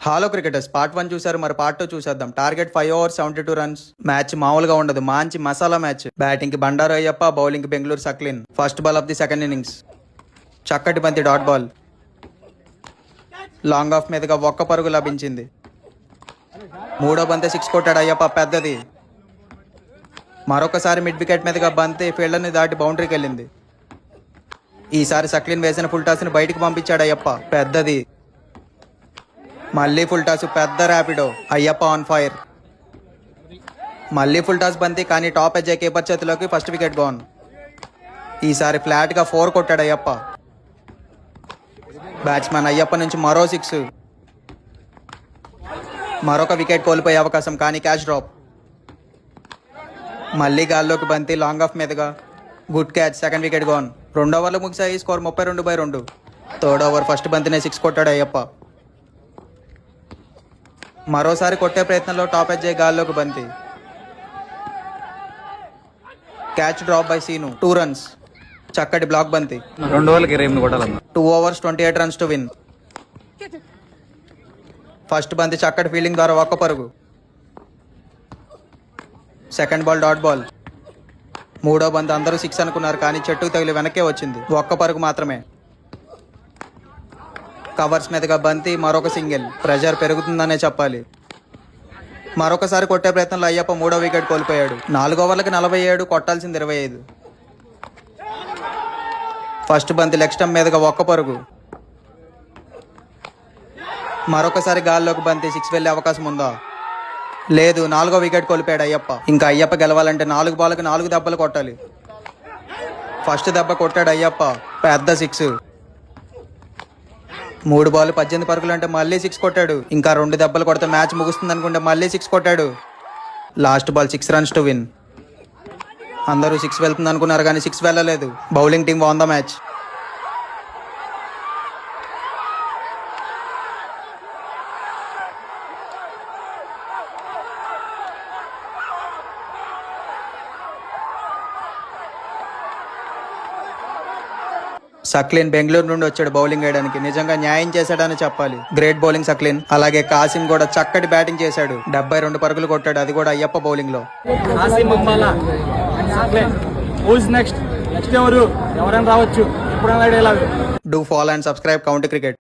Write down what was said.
Hello cricketers, part 1 చూసారు, మరి part 2 చూసేద్దాం. Target 5 overs 72 runs. మ్యాచ్ మామూలుగా ఉండదు, మంచి మసాలా మ్యాచ్. బ్యాటింగ్ కి బండారు అయ్యప్ప, బౌలింగ్ కి Bengaluru Saqlain. First ball of the second innings, చక్కటి బంతి డాట్ బాల్. లాంగ్ ఆఫ్ మీదుగా ఒక్క పరుగు లభించింది. మూడో బంతి 6 కొట్టాడు అయ్యప్ప, పెద్దది. మరొకసారి మిడ్ వికెట్ మీదుగా బంతి ఫీల్డర్ని దాటి బౌండరీకి వెళ్ళింది. ఈసారి సక్లిన్ వేసిన ఫుల్ టాస్ ని బయటికి పంపించాడు అయ్యప్ప, పెద్దది. మళ్ళీ ఫుల్ టాస్, పెద్ద ర్యాపిడో. Ayyappa on fire. మళ్ళీ ఫుల్ టాస్ బంతి, కానీ టాప్ ఎడ్జ్ కీపర్ చేతిలోకి. First wicket gone. ఈసారి ఫ్లాట్ గా 4 కొట్టాడు అయ్యప్ప. బ్యాట్స్మెన్ అయ్యప్ప నుంచి మరో 6. మరొక వికెట్ కోల్పోయే అవకాశం, కానీ క్యాచ్ డ్రాప్. మళ్ళీ గాల్లోకి బంతి, లాంగ్ ఆఫ్ మీదుగా. Good catch, second wicket gone. 2 ఓవర్లు ముగిసాయి, స్కోర్ 32/2. థర్డ్ ఓవర్ ఫస్ట్ బంతినే 6 కొట్టాడు అయ్యప్ప. మరోసారి కొట్టే ప్రయత్నంలో టాప్ ఎడ్జ్ గాల్లోకి బంతి. Catch drop by Seenu. 2 runs. చక్కటి బ్లాక్ బంతి. 2 ఓవర్లకి 20 కొట్టాలన్న. 2 overs 28 runs to win. First బంతి చక్కటి ఫీల్డింగ్ ద్వారా ఒక్క పరుగు. Second ball dot ball. మూడో బంతి అందరూ 6 అనుకున్నారు, కానీ చెట్టుకు తగిలి వెనక్కే వచ్చింది. ఒక్క పరుగు మాత్రమే. కవర్స్ మీదుగా బంతి, మరొక సింగిల్. ప్రెజర్ పెరుగుతుందనే చెప్పాలి. మరొకసారి కొట్టే ప్రయత్నంలో అయ్యప్ప మూడో వికెట్ కోల్పోయాడు. 4 ఓవర్లకి 47, కొట్టాల్సింది 25. ఫస్ట్ బంతి లెగ్ స్టంప్ మీదుగా ఒక్క పరుగు. మరొకసారి గాల్లోకి బంతి, 6 వెళ్లే అవకాశం ఉందా? లేదు. 4వ వికెట్ కోల్పోయాడు అయ్యప్ప. ఇంకా అయ్యప్ప గెలవాలంటే 4 బాల్కి 4 దెబ్బలు కొట్టాలి. ఫస్ట్ దెబ్బ కొట్టాడు అయ్యప్ప, పెద్ద 6. 3 బాల్ 18 పరుగులు అంటే మళ్ళీ 6 కొట్టాడు. ఇంకా 2 దెబ్బలు కొడితే మ్యాచ్ ముగుస్తుంది అనుకుంటే మళ్ళీ 6 కొట్టాడు. Last ball 6 runs to win. అందరూ 6 వెళ్తుంది అనుకున్నారు, కానీ 6 వెళ్ళలేదు. Bowling team won the match. Saqlain Bengaluru నుండి వచ్చాడు బౌలింగ్ వేయడానికి. నిజంగా న్యాయం చేశాడని చెప్పాలి. Great bowling Saqlain. అలాగే కాసిం కూడా చక్కటి బ్యాటింగ్ చేశాడు. 72 పరుగులు కొట్టాడు, అది కూడా అయ్యప్ప బౌలింగ్ లో. నెక్స్ట్ ఎవరు ఎవరైనా రావచ్చు. Do follow and subscribe county cricket.